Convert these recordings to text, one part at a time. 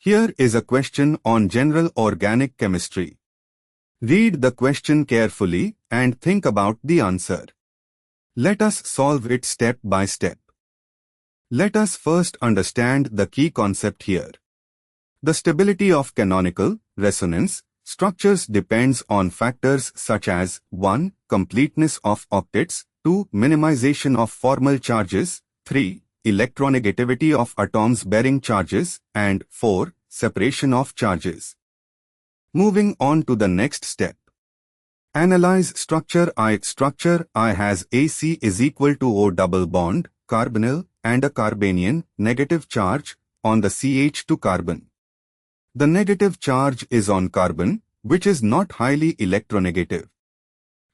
Here is a question on general organic chemistry. Read the question carefully and think about the answer. Let us solve it step by step. Let us first understand the key concept here. The stability of canonical resonance structures depends on factors such as 1. Completeness of octets, 2. Minimization of formal charges, 3. Electronegativity of atoms bearing charges, and 4. Separation of charges. Moving on to the next step. Analyze structure I. Structure I has AC is equal to O double bond, carbonyl, and a carbanion, negative charge, on the CH2 carbon. The negative charge is on carbon, which is not highly electronegative.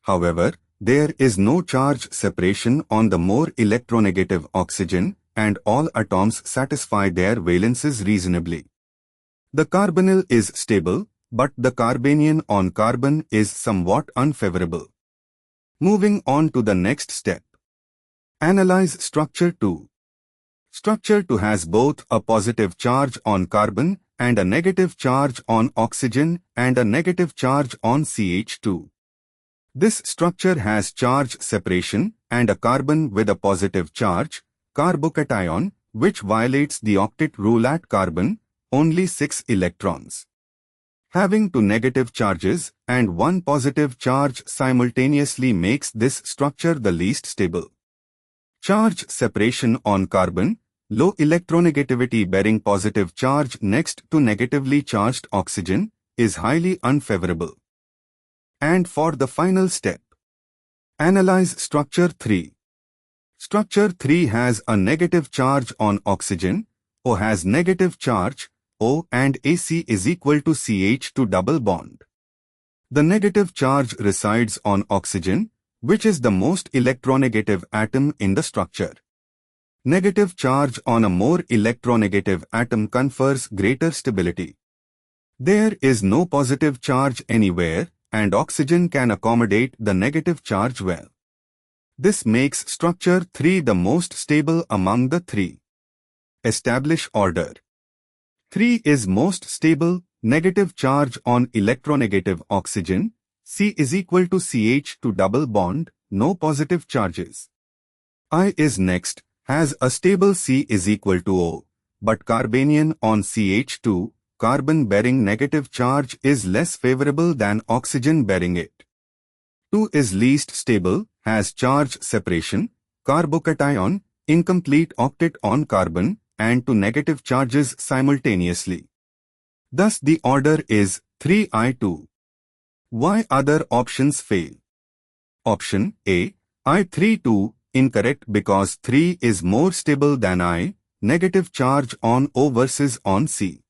However, there is no charge separation on the more electronegative oxygen, and all atoms satisfy their valences reasonably. The carbonyl is stable, but the carbanion on carbon is somewhat unfavorable. Moving on to the next step. Analyze structure 2. Structure 2 has both a positive charge on carbon and a negative charge on oxygen and a negative charge on CH2. This structure has charge separation and a carbon with a positive charge, carbocation, which violates the octet rule at carbon, only 6 electrons. Having 2 negative charges and 1 positive charge simultaneously makes this structure the least stable. Charge separation on carbon, low electronegativity bearing positive charge next to negatively charged oxygen, is highly unfavorable. And for the final step, analyze structure 3. Structure 3 has a negative charge on oxygen, O has negative charge, O and AC is equal to CH2 double bond. The negative charge resides on oxygen, which is the most electronegative atom in the structure. Negative charge on a more electronegative atom confers greater stability. There is no positive charge anywhere, and oxygen can accommodate the negative charge well. This makes structure 3 the most stable among the 3. Establish order. 3 is most stable, negative charge on electronegative oxygen, C is equal to CH2 double bond, no positive charges. I is next, has a stable C is equal to O, but carbanion on CH2, carbon bearing negative charge is less favorable than oxygen bearing it. 2 is least stable, has charge separation, carbocation, incomplete octet on carbon, and 2 negative charges simultaneously. Thus the order is 3I2. Why other options fail? Option A, I3-2, incorrect because 3 is more stable than I, negative charge on O versus on C.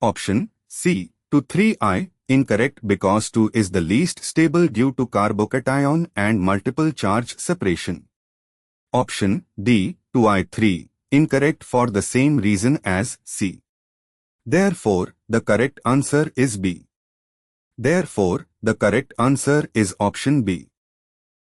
Option C, 2-3I, incorrect because 2 is the least stable due to carbocation and multiple charge separation. Option D, 2I3, incorrect for the same reason as C. Therefore, the correct answer is B. Therefore, the correct answer is option B.